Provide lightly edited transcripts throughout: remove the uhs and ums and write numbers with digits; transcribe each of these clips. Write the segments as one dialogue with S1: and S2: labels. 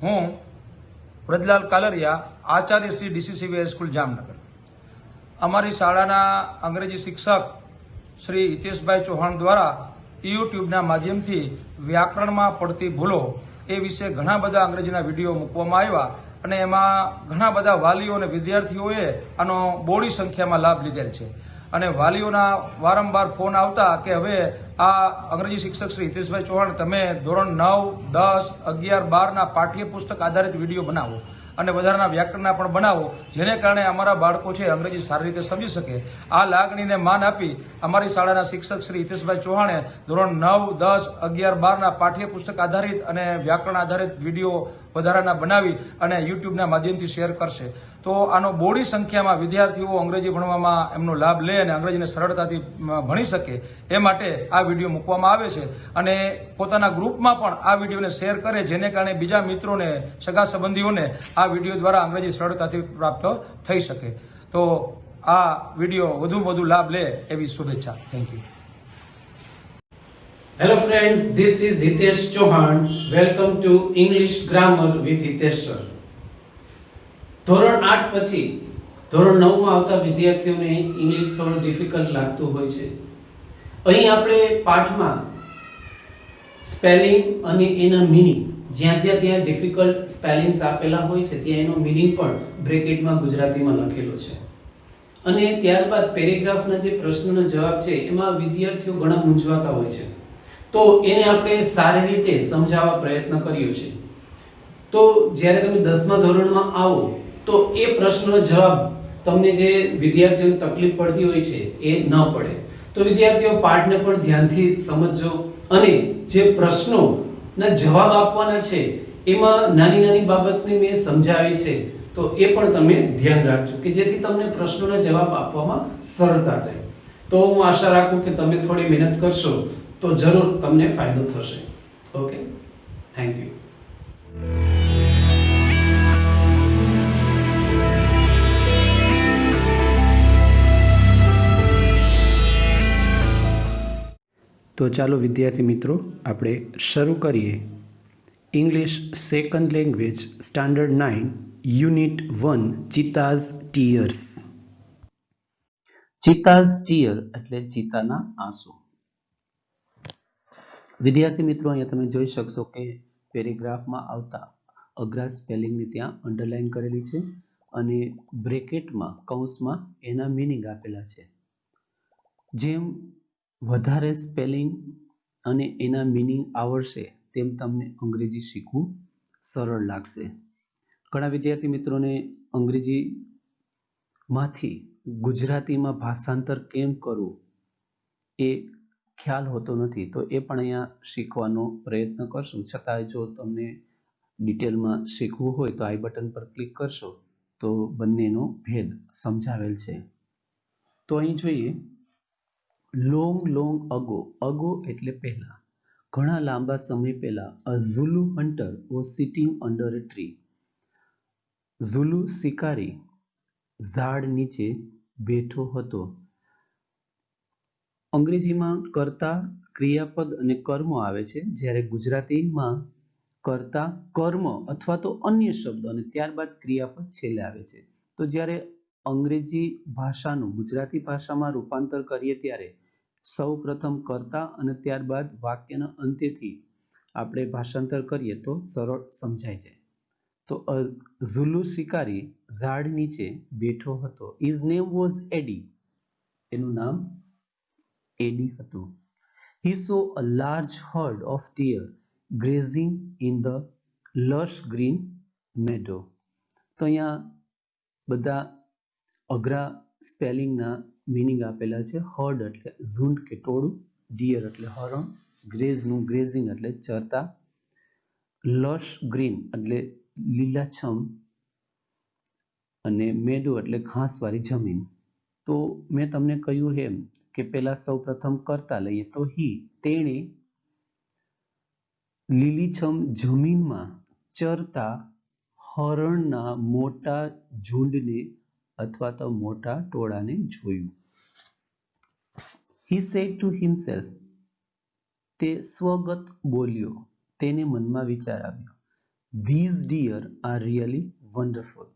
S1: હું વ્રજલાલ કાલરિયા, આચાર્ય શ્રી ડીસીસીબી હાઈસ્કૂલ જામનગર. અમારી શાળાના અંગ્રેજી શિક્ષક શ્રી હિતેશભાઈ ચૌહાણ દ્વારા યુટ્યુબના માધ્યમથી વ્યાકરણમાં પડતી ભૂલો એ વિશે ઘણા બધા અંગ્રેજીના વિડીયો મૂકવામાં આવ્યા અને એમાં ઘણા બધા વાલીઓ અને વિદ્યાર્થીઓએ આનો બહોળી સંખ્યામાં લાભ લીધેલ છે. અને વાલીઓના વારંવાર ફોન આવતા કે હવે આ અંગ્રેજી શિક્ષક શ્રી હિતેશભાઈ ચૌહાણ તમે ધોરણ 9, 10, 11, 12ના પાઠ્યપુસ્તક આધારિત વિડીયો બનાવો અને વધારાના વ્યાકરણના પણ બનાવો, જેને કારણે અમારા બાળકો છે અંગ્રેજી સારી રીતે સમજી શકે. આ લાગણીને માન આપી અમારી શાળાના શિક્ષક શ્રી હિતેશભાઈ ચૌહાણે ધોરણ 9, 10, 11, 12ના પાઠ્યપુસ્તક આધારિત અને વ્યાકરણ આધારિત વિડીયો વધારાના બનાવી અને યુટ્યુબના માધ્યમથી શેર કરશે. તો આનો બહોળી સંખ્યામાં વિદ્યાર્થીઓ અંગ્રેજી ભણવામાં એમનો લાભ લે અને અંગ્રેજીને સરળતાથી ભણી શકે એ માટે આ વિડીયો મૂકવામાં આવે છે. અને પોતાના ગ્રુપમાં પણ આ વિડીયોને શેર કરે, જેને કારણે બીજા મિત્રોને, સગા સંબંધીઓને આ વિડીયો દ્વારા અંગ્રેજી સરળતાથી પ્રાપ્ત થઈ શકે. તો આ વિડીયો વધુમાં વધુ લાભ લે એવી શુભેચ્છા. Thank you.
S2: Hello friends, this is Hitesh Chauhan. Welcome to English Grammar with Hitesh sir. ધોરણ 8 પછી ધોરણ 9 માં આવતા વિદ્યાર્થીઓને ઇંગ્લિશ થોડું ડિફિકલ્ટ લાગતું હોય છે. અહીં આપણે પાઠમાં સ્પેલિંગ અને એના મીનિંગ, જ્યાં ત્યાં ડિફિકલ્ટ સ્પેલિંગ્સ આપેલા હોય છે ત્યાં એનો મીનિંગ પણ બ્રેકેટમાં ગુજરાતીમાં લખેલો છે. અને ત્યારબાદ પેરેગ્રાફના જે પ્રશ્નોનો જવાબ છે એમાં વિદ્યાર્થીઓ ઘણા મૂંઝવાતા હોય છે. તો એને આપણે સારી રીતે સમજાવવા પ્રયત્ન કર્યો છે. તો જ્યારે તમે 10મા ધોરણમાં આવો તો એ પ્રશ્નનો જવાબ તમને જે વિદ્યાર્થીઓને તકલીફ પડતી હોય છે એ ન પડે. તો વિદ્યાર્થીઓ પાઠને પણ ધ્યાનથી સમજજો અને જે પ્રશ્નોના જવાબ આપવાના છે એમાં નાની નાની બાબતને મેં સમજાવી છે તો એ પણ તમે ધ્યાન રાખજો કે જેથી તમને પ્રશ્નોના જવાબ આપવામાં સરળતા થાય. તો હું આશા રાખું કે તમે થોડી મહેનત કરશો તો જરૂર તમને ફાયદો થશે. Okay, thank you.
S3: તો ચાલો વિદ્યાર્થી મિત્રો આપણે શરૂ કરીએ English second language standard 9 unit 1 cheetah's tears. Cheetah's tear એટલે ચિતાના આંસુ. વિદ્યાર્થી મિત્રો અહીંયા તમે જોઈ શકશો કે પેરેગ્રાફમાં આવતા અઘરા સ્પેલિંગને ત્યાં અંડરલાઈન કરેલી છે અને બ્રેકેટમાં કૌંસમાં એના મીનિંગ આપેલા છે. જેમ વધારે સ્પેલિંગ અને એના મીનિંગ આવડશે તેમ તમને અંગ્રેજી શીખવું સરળ લાગશે. ઘણા વિદ્યાર્થી મિત્રોને અંગ્રેજીમાંથી ગુજરાતીમાં ભાષાંતર કેમ કરવું એ ખ્યાલ હોતો નથી. તો એ પણ અહીંયા શીખવાનો પ્રયત્ન કરશું. છતાંય જો તમને ડિટેલમાં શીખવું હોય તો આઈ બટન પર ક્લિક કરશો તો બંનેનો ભેદ સમજાવેલ છે. તો અહીં જોઈએ લોંગ અગો. અગો એટલે પહેલા, ઘણા લાંબા સમય પહેલા. A Zulu hunter was sitting under a tree. Zulu શિકારી ઝાડ નીચે બેઠો હતો. અંગ્રેજીમાં કર્તા, ક્રિયાપદ અને કર્મ આવે છે, જ્યારે ગુજરાતીમાં કર્તા, કર્મ અથવા તો અન્ય શબ્દ અને ત્યારબાદ ક્રિયાપદ છેલ્લે આવે છે. તો જ્યારે અંગ્રેજી ભાષાનું ગુજરાતી ભાષામાં રૂપાંતર કરીએ ત્યારે સૌ પ્રથમ કર્તા અને ત્યારબાદ વાક્યના અંત્યથી આપણે ભાષાંતર કરીએ તો સરળ સમજાય છે. તો ઝુલુ શિકારી ઝાડ નીચે બેઠો હતો. His name was Eddie. એનું નામ એડી હતું. He saw a large herd of deer grazing in the lush green meadow. તો અહીંયા બધા અઘરા સ્પેલિંગના મીનિંગ આપેલા છે. હર્ડ એટલે ઝુંડ કે ટોળું, ડિયર એટલે હરણ, ગ્રેઝનું ગ્રેઝિંગ એટલે ચરતા, લશ ગ્રીન એટલે લીલાછમ અને મેડો એટલે ઘાસવાળી જમીન. તો મેં તમને કહ્યું એમ કે પહેલા સૌ પ્રથમ કરતા લઈએ તો તેણે લીલીછમ જમીનમાં ચરતા હરણના મોટા ઝુંડને અથવા તો મોટા ટોળાને જોયું. He said to himself. તે સ્વગત બોલ્યો. તેને મનમાં વિચાર આવ્યો. These deer are really wonderful.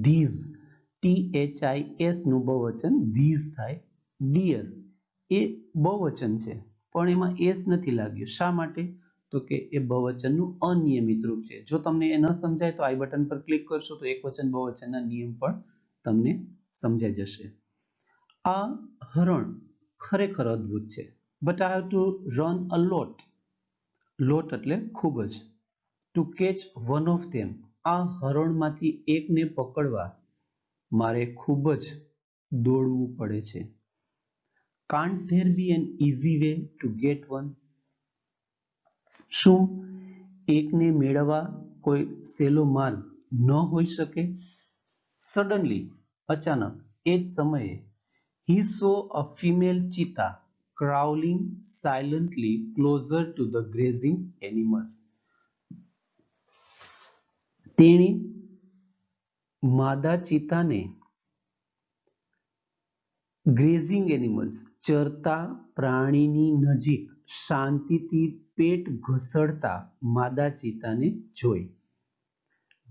S3: These THIS નું બહુવચન these થાય. deer એ બહુવચન છે પણ એમાં s નથી લાગ્યું. શા માટે? તો કે એ બહુવચનનું અનિયમિત રૂપ છે. જો તમને એ ન સમજાય તો આઈ બટન પર ક્લિક કરશો તો એકવચન બહુવચનના નિયમ પણ તમને સમજાઈ જશે. આ હરણ ખરેખર અદ્ભુત છે. But I have to run a lot. Lot એટલે ખૂબ જ. To catch one of them. આ હરણમાંથી એકને પકડવા મારે ખૂબ જ દોડવું પડે છે. Can't there be an easy way to get one? શું એકને મેળવવા કોઈ સહેલો માર્ગ ન હોઈ શકે? Suddenly, અચાનક એ જ સમયે he saw a female cheetah crawling silently closer to the grazing animals. તેણે માદા ચિતાને ગ્રેઝિંગ એનિમલ્સ ચરતા પ્રાણીની નજીક શાંતિથી પેટ ઘસડતા માદા ચિતાને જોઈ.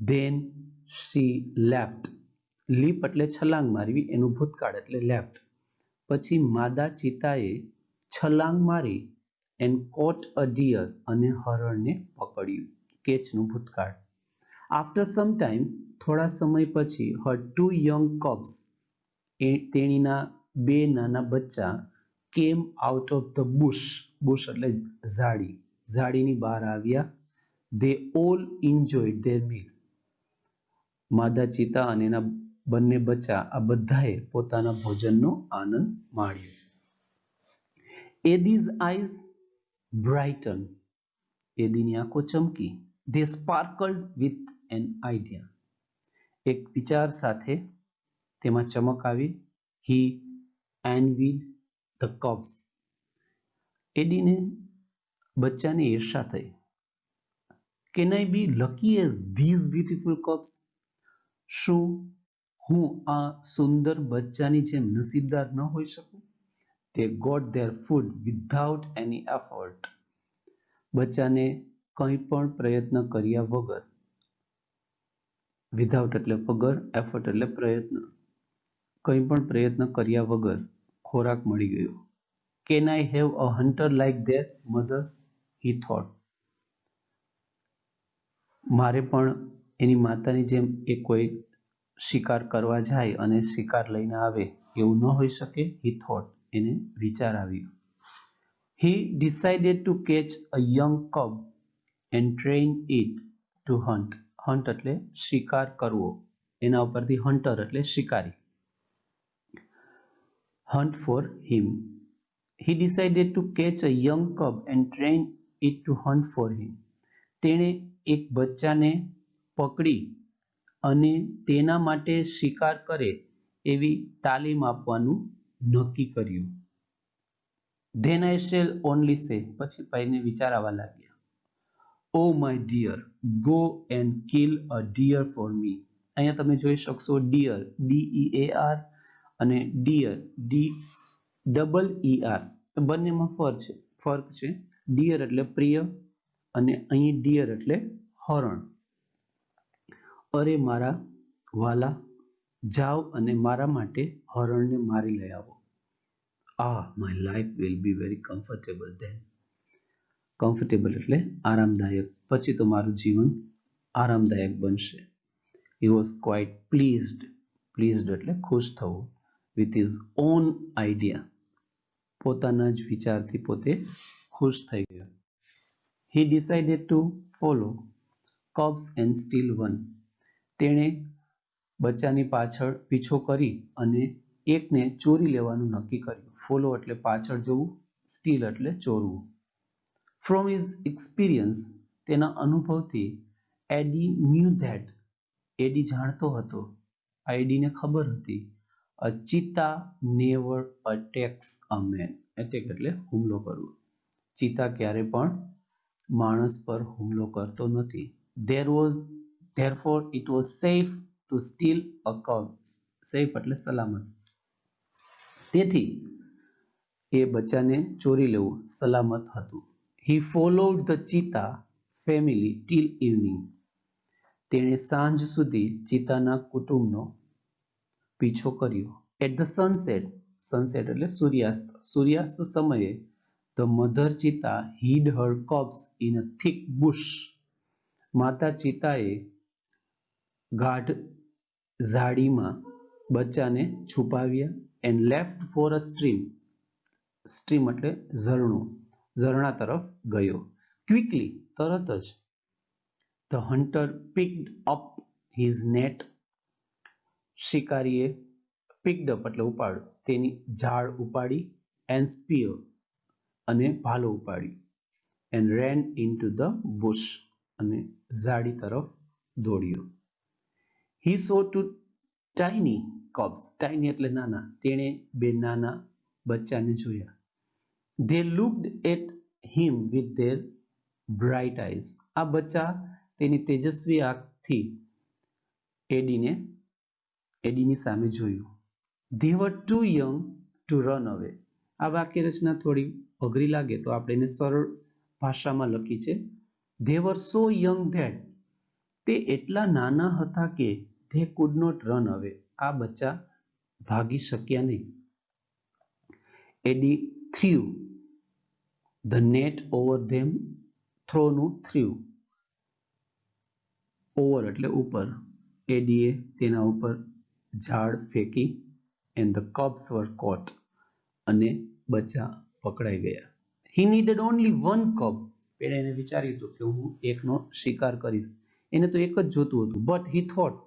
S3: Then she leapt. લીપ એટલે છલાંગ મારવી, એનું ભૂતકાળ એટલે લેફ્ટ. પછી માદા ચિતાએ છલાંગ મારી and caught a deer અને હરણને પકડ્યું. કેચનું ભૂતકાળ. After some time, થોડા સમય પછી her two young cubs, તેણીના બે નાના બચ્ચા came out of the bush. bush એટલે ઝાડી. ઝાડીની બહાર આવ્યા. They all enjoyed their meal. માદા ચિતા અને એના બંને બચ્ચા આ બધાએ પોતાના ભોજનનો આનંદ માણ્યો. Eddie's eyes brightened. એદીની આંખો ચમકી. They sparkled with an idea. એક વિચાર સાથે તેમાં ચમક આવી. He envied the cubs. એડીને બચ્ચાને ઈર્ષા થઈ. Can I be lucky as these beautiful cubs? શું હું આ સુંદર બચ્ચાની જેમ નસીબદાર ન હોઈ શકું? They got their food without any effort. બચ્ચાને કંઈ પણ પ્રયત્ન કર્યા વગર. વિધાઉટ એટલે વગર, એફર્ટ એટલે પ્રયત્ન. કંઈ પણ પ્રયત્ન કર્યા વગર ખોરાક મળી ગયો. Can I have a hunter like their mother? He thought. મારે પણ એની માતાની જેમ એ કોઈ શિકાર કરવા જાય અને શિકાર લઈને આવે એવું ન હોઈ શકે. He thought. એને વિચાર આવ્યો. He decided to catch a young cub and train it to hunt. Hunt એટલે શિકાર કરવો. એના ઉપરથી hunter એટલે શિકારી. Hunt for him. He decided to catch a young cub and train it to hunt for him. તેણે એક બચ્ચાને પકડી અને તેના માટે શિકાર કરે એવી તાલીમ આપવાનું નક્કી કર્યું. Then I shall only say. પછી ભાઈને વિચાર આવવા લાગ્યા. Oh my dear, go and kill a deer for me. અહીંયા તમે જોઈ શકશો deer, DEAR અને deer, DEER. બંનેમાં ફર્ક છે. deer એટલે પ્રિય અને અહીં deer એટલે હરણ. અરે મારા વાલા, જાઓ અને મારા માટે હરણને મારી લઈ આવો. My life will be very comfortable then. Comfortable એટલે આરામદાયક. પછી તો મારું જીવન આરામદાયક બનશે. He was quite pleased. Pleased એટલે ખુશ થવું. With his own idea. પોતાના જ વિચારથી પોતે ખુશ થઈ ગયો. He decided to follow cubs and steal one. તેણે બચ્ચાની પાછળ પીછો કરી અને એકને ચોરી લેવાનું નક્કી કર્યું. ફોલો એટલે પાછળ જવું, સ્ટીલ એટલે ચોરવું. From his experience, તેના અનુભવથી એડી knew that. એડી જાણતો હતો, આ એડીને ખબર હતી. A cheetah never attacks a man. Attack એટલે હુમલો કરવો. ચિતા ક્યારે પણ માણસ પર હુમલો કરતો નથી. Therefore, it was safe to steal a cub. Safe એટલે સલામત. તેથી એ બચ્ચાને ચોરી લેવું સલામત હતું. He followed the cheetah family till evening. તેણે સાંજ સુધી ચિતાના કુટુંબનો પીછો કર્યો. At the sunset, sunset એટલે સૂર્યાસ્ત, સૂર્યાસ્ત સમયે the mother cheetah hid her cubs in a thick bush. માતા ચિતાએ ગાઢ ઝાડીમાં બચ્ચાને છુપાવ્યા and left for a stream. stream એટલે ઝરણું, ઝરણા તરફ ગયો. Quickly, તરત જ the hunter picked up his net. શિકારીએ picked up એટલે ઉપાડ્યું, તેની ઝાડ ઉપાડી and spear અને ભાલો ઉપાડી and ran into the bush અને ઝાડી તરફ દોડ્યો. He saw two tiny cubs. tiny એટલે નાના. તેણે બે નાના બચ્ચાને જોયા. They looked at him with their bright eyes. આ બચ્ચા તેની તેજસ્વી આંખથી એડીની સામે જોયું. They were too young to run away. આ વાક્ય રચના થોડી અઘરી લાગે તો આપણે એને સરળ ભાષામાં લખી છે. They were so young that તે એટલા નાના હતા કે they could not run away. આ બચ્ચા ભાગી શક્યા નહીં. Eddie threw the net over them. થ્રોનું threw. over એટલે ઉપર. એડીએ તેના ઉપર ઝાડ ફેંકી and the cubs were caught. અને બચ્ચા પકડાઈ ગયા. He needed only one cub. પેલા એને વિચાર્યું હતું કે હું એકનો શિકાર કરીશ. એને તો એક જ જોતું હતું. But he thought,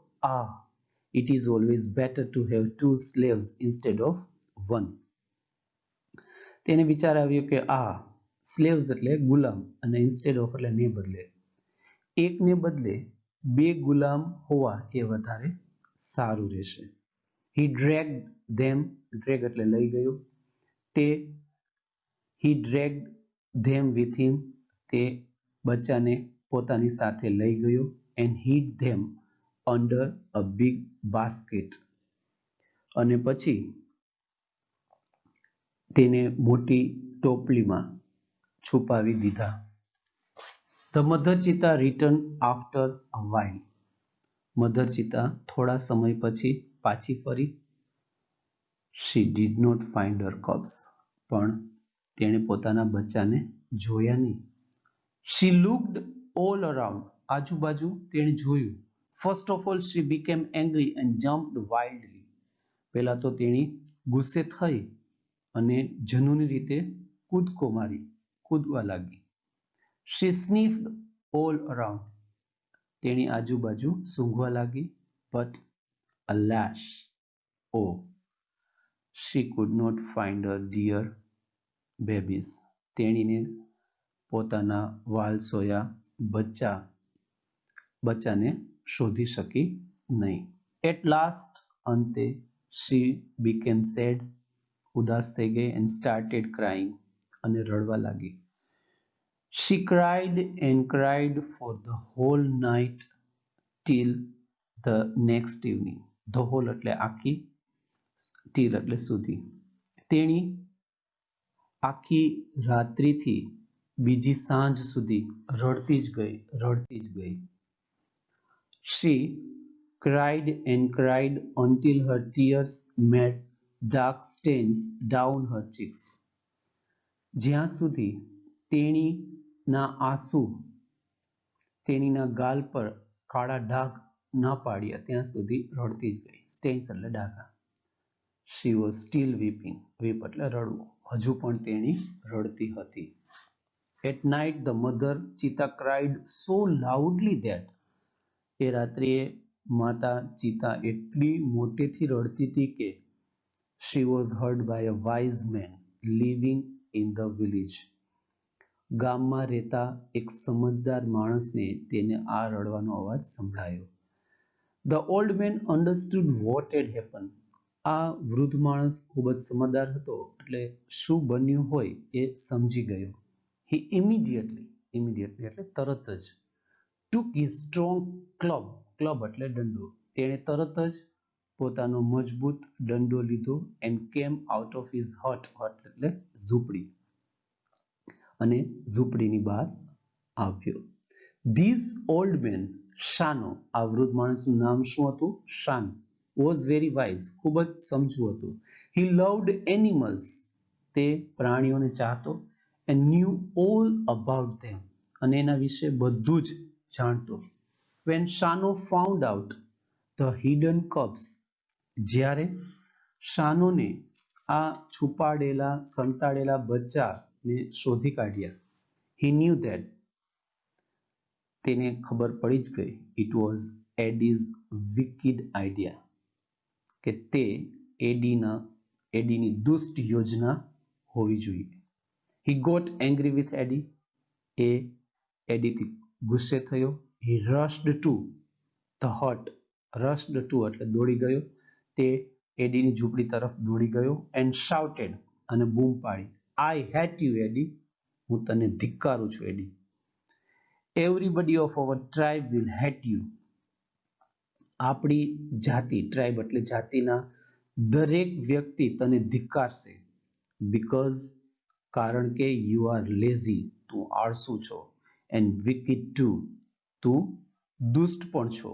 S3: it is always better to have two slaves instead of one. તેને વિચાર આવ્યો કે slaves એટલે ગુલામ અને instead of એટલે ને બદલે. એકને બદલે બે ગુલામ હોવા એ વધારે સારું રહેશે. He dragged them. drag એટલે લઈ ગયો. he dragged them with him. તે બચ્ચાને પોતાની સાથે લઈ ગયો and hid them under a big basket. અને પછી તેને મોટી ટોપલીમાં છુપાવી દીધા. The mother cheetah returned after a while. Mother cheetah થોડા સમય પછી પાછી ફરી. She did not find her cubs. પણ તેણે પોતાના બચ્ચાને જોયા નહીં. She looked all around. આજુબાજુ તેણે જોયું. First of all, she became angry and jumped wildly. પહેલા તો તેણી ગુસ્સે થઈ અને જનૂની રીતે કૂદવા લાગી. She sniffed all around. તેણી આજુબાજુ સૂંઘવા લાગી. But alas, she could not find her dear babies. તેણીને પોતાના વાલસોયા બચ્ચાને શોધી શકી નહીં. At last, અંતે she became sad. ઉદાસ થઈ ગઈ and started crying. અને રડવા લાગી. She cried and cried for the whole night till the next evening. The whole એટલે આખી, till એટલે સુધી. તેણી આખી રાત્રિથી બીજી સાંજ સુધી રડતી જ ગઈ. She cried and cried until her tears made dark stains down her cheeks. જ્યાં સુધી તેણીના આંસુ તેણીના ગાલ પર કાળા ડાઘ ન પાડ્યા ત્યાં સુધી રડતી જ ગઈ. સ્ટેન્સ એટલે ડાઘા. She was still weeping. weep એટલે રડવું. હજુ પણ તેણી રડતી હતી. At night the mother cheetah cried so loudly that એ રાત્રિએ માતા ચિતા એટલી મોટેથી રડતી હતી કે she was heard by a wise man living in the village. ગામમાં રહેતા એક સમજદાર માણસને તેને આ રડવાનો અવાજ સંભળાયો. The old man understood what had happened. આ વૃદ્ધ માણસ ખૂબ જ સમજદાર હતો એટલે શું બન્યું હોય એ સમજી ગયો. He immediately એટલે તરત જ took his strong club એટલે દંડો. તેણે તરત જ પોતાનો મજબૂત દંડો લીધો and came out of his hut એટલે ઝૂંપડી અને ઝૂંપડીની બહાર આવ્યો. ધીસ ઓલ્ડ મેન, શાનો, આ વૃદ્ધ માણસનું નામ શું હતું? શાન. વોઝ વેરી વાઇઝ, ખૂબ જ સમજુ હતું. હી લવ્ડ એનિમલ્સ, તે પ્રાણીઓને ચાહતો. And knew all about them, અને એના વિશે બધું જ જાણતો. When Shano found out the hidden cubs, જ્યારે શાનોને આ છુપાડેલા સંતાડેલા બચ્ચાને શોધી કાઢ્યા. હી ન્યૂ ધેટ, તેને ખબર પડી જ ગઈ. ઇટ વોઝ એડીઝ વિકિડ આઈડિયા, કે તે એડીની દુષ્ટ યોજના હોવી જોઈએ. હી ગોટ એંગ્રી વિથ એડી, એ એડીથી ગુસ્સે થયો. હી રશ્ડ ટુ ધ હટ, રશ્ડ ટુ એટલે દોડી ગયો, તે એડીની ઝૂંપડી તરફ દોડી ગયો. એન્ડ શાઉટેડ, અને બૂમ પાડી, આઈ હેટ યુ એડી, હું તને ધિક્કારું છું Eddie. Everybody of our tribe will hate you, આપણી જાતિ, ટ્રાઇબ એટલે જાતિના દરેક વ્યક્તિ તને ધિક્કારશે. બીકોઝ, કારણ કે યુ આર લેઝી, તું આળસુ છો. એન્ડ વિકિડ ટુ, તું દુષ્ટ પણ છો.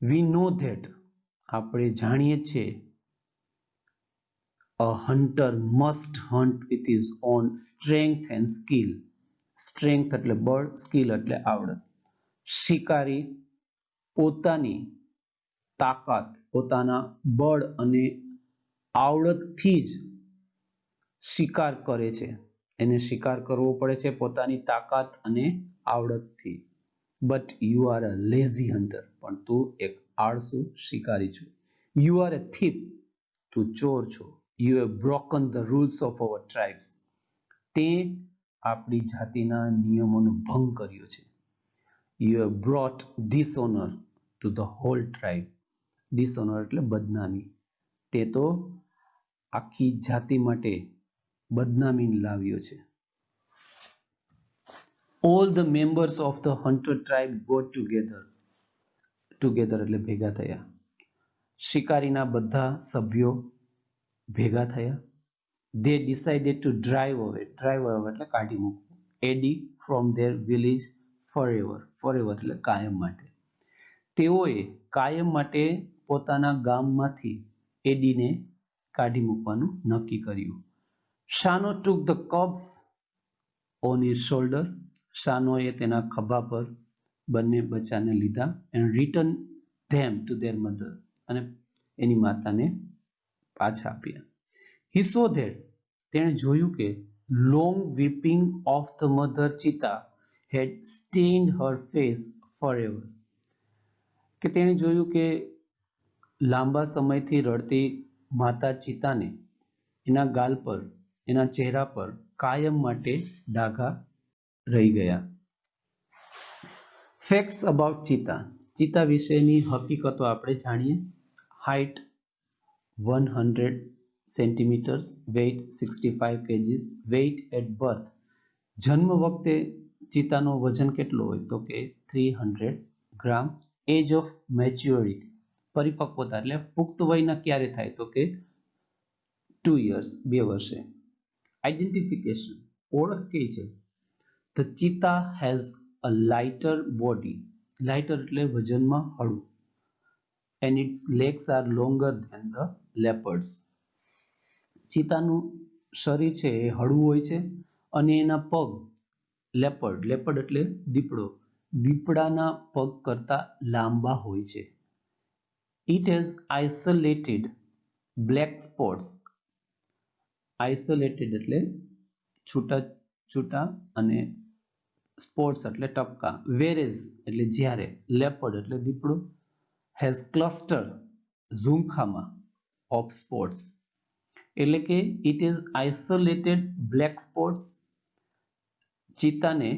S3: વી નો ધેટ, આપણે જાણીએ છીએ. A hunter must hunt with his own strength and skill, strength એટલે બળ, સ્કિલ એટલે આવડત. શિકારી પોતાની તાકાત, પોતાના બળ અને આવડતથી જ શિકાર કરે છે. એને શિકાર કરવો પડે છે પોતાની તાકાત અને આવડતથી. But you are a lazy hunter, પણ તું એક આળસુ શિકારી છો. યુ આર અ થીફ, તું ચોર છો. You have broken the rules of our tribes, તે આપણી જાતિના નિયમોનો ભંગ કર્યો છે. You have brought dishonour to the whole tribe, dishonour એટલે બદનામી, તે તો આખી જાતિ માટે બદનામી લાવ્યો છે. All the members of the hunter tribe got together, together એટલે ભેગા થયા. શિકારીના બધા સભ્યો ભેગા થયા. They decided to drive away એટલે કાઢી મૂકવું. એડી from their village forever, forever એટલે કાયમ માટે. તેઓએ કાયમ માટે પોતાના ગામમાંથી એડીને કાઢી મૂકવાનું નક્કી કર્યું. શાનો took the cubs on his shoulder, શાનોએ તેના ખભા પર બંને બચ્ચાને લીધા. and return them to their mother, અને એની માતાને પાછા આપ્યા. He saw that, તેણે જોયું કે long weeping of the mother cheetah had stained her face forever, કે તેણે જોયું કે લાંબા સમયથી રડતી માતા ચિતાને એના ગાલ પર, એના ચહેરા પર કાયમ માટે ડાઘા રહી ગયા. ફેક્ટ્સ અબાઉટ ચિતા, ચિતા વિશેની હકીકતો આપણે જાણીએ. Height 100 centimetres, weight 65 kgs, weight at birth, જન્મ વખતે ચિતાનો વજન કેટલો હોય તો કે 300 ગ્રામ. એજ ઓફ મેચ્યોરિટી, પરિપક્વતા એટલે પુખ્ત વયના ક્યારે થાય તો કે 2 years, 2 વર્ષે. આઇડેન્ટિફિકેશન, ઓળખ કઈ છે? The cheetah has a lighter body, lighter એટલે વજનમાં હળવું. And its legs are longer than the leopard's, ચિતાનું શરીર છે એ હળવું હોય છે અને એના પગ લેપર્ડ, લેપર્ડ એટલે દીપડો, દીપડાના પગ કરતા લાંબા હોય છે. It has isolated black spots, isolated એટલે છૂટા છૂટા અને સ્પોટ્સ એટલે ટપકા. વેરેઝ એટલે જ્યારે, લેપર્ડ એટલે દીપડો, હેઝ ક્લસ્ટર ઝુમખામાં ઓફ સ્પોટ્સ, એટલે કે it is isolated black spots, ચિતાને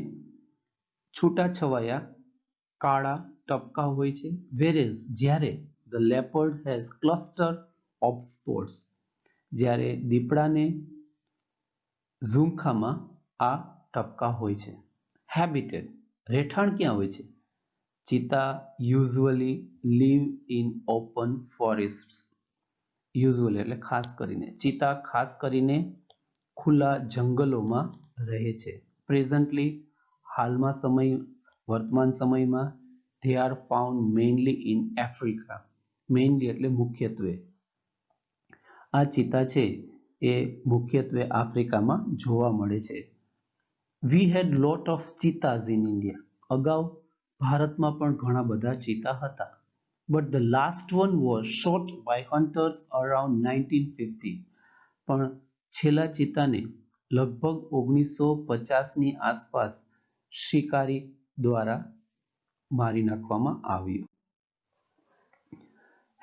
S3: છૂટાછવાયા કાળા ટપકા હોય છે. વેરેઝ જ્યારે, the leopard has cluster of spots, જ્યારે દીપડાને ઝુમખામાં આ ટપકા હોય છે. હેબિટેડ, રહેઠાણ ક્યાં હોય છે? Cheetah usually live in open forests, usually એટલે ખાસ કરીને, ચિતા ખાસ કરીને ખુલ્લા જંગલોમાં રહે છે. પ્રેઝન્ટલી, હાલમાં વર્તમાન સમયમાં they are found mainly in Africa. Mainly એટલે મુખ્યત્વે. આ ચિત્તા છે એ મુખ્યત્વે આફ્રિકામાં જોવા મળે છે. We had lot of cheetahs in India. અગાઉ ભારતમાં પણ ઘણા બધા ચિત્તા હતા. But the last one was shot by hunters around 1950. પણ છેલ્લા ચિત્તાને લગભગ 1950ની આસપાસ શિકારી દ્વારા મારી નાખવામાં આવ્યું.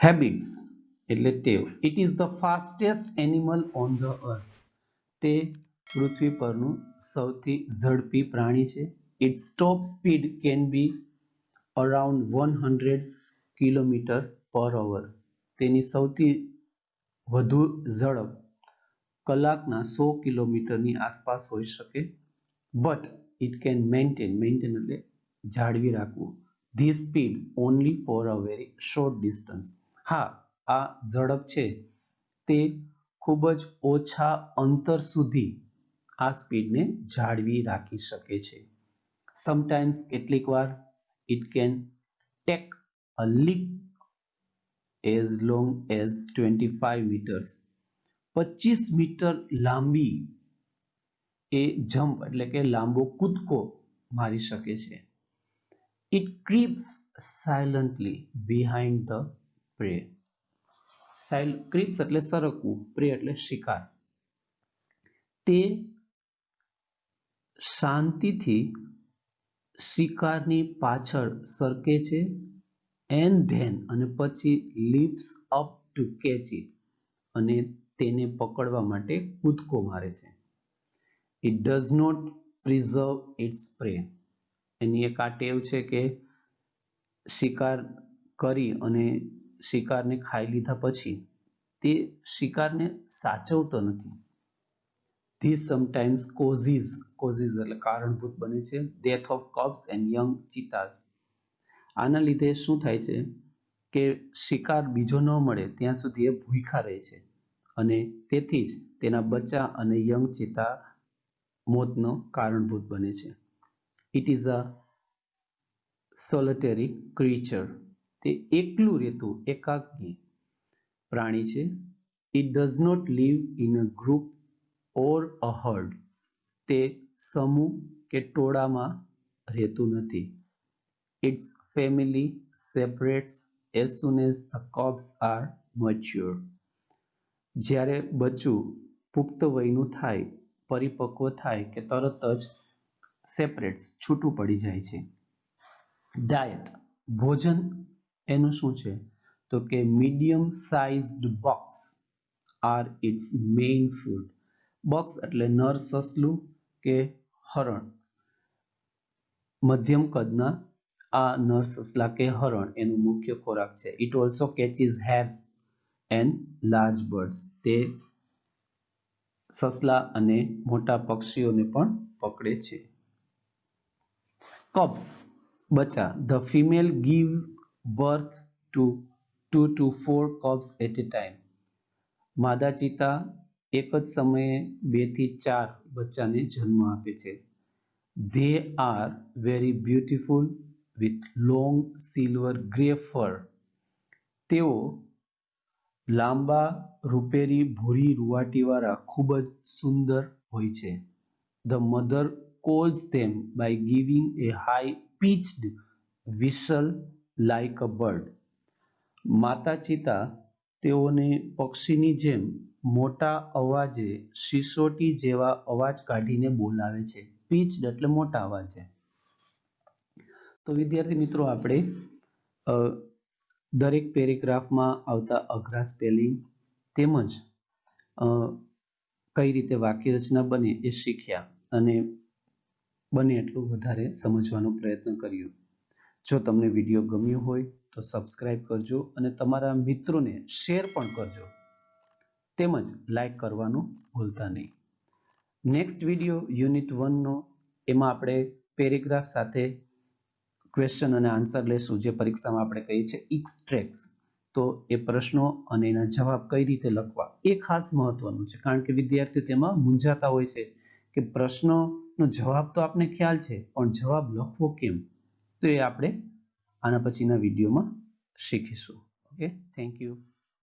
S3: Habits એટલે ટેવ. It is the fastest animal on the earth. તે પૃથ્વી પરનું સૌથી ઝડપી પ્રાણી છે. Its top speed can be around 100 km/h. તેની સૌથી વધુ ઝડપ કલાકના 100 કિલોમીટરની આસપાસ હોઈ શકે. But it can maintain એટલે જાળવી રાખવું this speed only for a very short distance. હા, આ ઝડપ છે તે ખૂબ જ ઓછા અંતર સુધી આ સ્પીડને જાળવી રાખી શકે છે. Sometimes કેટલીક વાર it can take a leap as long as 25 meters. 25 metre લાંબી એ જમ્પ એટલે કે લાંબો કૂદકો મારી શકે છે. It creeps silently behind the prey. Creeps એટલે સરકવું, prey એટલે શિકાર. તે શાંતિથી શિકારની પાછળ સરકે છે and then અને પછી leaps up to catch it અને તેને પકડવા માટે કૂદકો મારે છે. It does not preserve its prey. એની એક આ ટેવ છે કે શિકાર કરી અને શિકારને ખાઈ લીધા પછી તે શિકારને સાચવતો નથી. This sometimes causes એટલે કારણભૂત બને છે death of cubs and young cheetahs. આના લીધે શું થાય છે કે શિકાર બીજો ન મળે ત્યાં સુધી એ ભૂખ્યા રહે છે અને તેથી જ તેના બચ્ચા અને યંગ ચિત્તા મોતનો કારણભૂત બને છે. It is a solitary creature. તે એકલું રહેતું એકાકી પ્રાણી છે. It does not live in a group or a herd. તે સમૂહ કે ટોળામાં રહેતું નથી. Its family separates as soon as the cubs are mature. જ્યારે બચ્ચું પુખ્ત વયનું થાય, પરિપક્વ થાય કે તરત જ સેપરેટ્સ છૂટું પડી જાય છે. ડાયટ ભોજન એનું શું છે તો કે medium sized bucks are its main food. Bucks એટલે નર સસલું કે હરણ. મધ્યમ કદના આ નર સસલા કે હરણ એનો મુખ્ય ખોરાક છે. It also catches hares and large birds. તે સસલા અને મોટા પક્ષીઓને પણ પકડે છે. Cubs બચ્ચા. The female gives birth to 2 to 4 cubs at a time. માદા ચિત્તા એક જ સમયે 2 થી 4 બચ્ચાને જન્મ આપે છે. They are very beautiful with long silver grey fur. તેઓ લાંબા રૂપેરી ભૂરી રૂવાટીવાળા ખૂબ જ સુંદર હોય છે. The mother calls them by giving a high pitched whistle like a bird. માતા ચિત્તા તેઓને પક્ષીની જેમ મોટા અવાજે સિસોટી જેવા અવાજ કાઢીને બોલાવે છે. pitched એટલે મોટા અવાજે. તો વિદ્યાર્થી મિત્રો આપણે દરેક પેરેગ્રાફમાં આવતા અઘરા સ્પેલિંગ તેમજ કઈ રીતે વાક્ય રચના બને એ શીખ્યા અને બને એટલું વધારે સમજવાનો પ્રયત્ન કર્યો. જો તમને વિડીયો ગમ્યો હોય તો સબસ્ક્રાઇબ કરજો અને તમારા મિત્રોને શેર પણ કરજો તેમજ લાઈક કરવાનું ભૂલતા નહીં. નેક્સ્ટ વિડીયો યુનિટ 1 નો એમાં આપણે પેરેગ્રાફ સાથે ક્વેશ્ચન અને આન્સર લેશું જે પરીક્ષામાં આપણે કહીએ છીએ એક્સ્ટ્રેક્ટ્સ. તો એ પ્રશ્નો અને એના જવાબ કઈ રીતે લખવા એ ખાસ મહત્વનું છે કારણ કે વિદ્યાર્થીઓ તેમાં મૂંઝાતા હોય છે કે પ્રશ્નનો જવાબ તો આપને ખ્યાલ છે પણ જવાબ લખવો કેમ. તો એ આપણે આના પછીના વિડીયોમાં શીખીશું. Okay, thank you.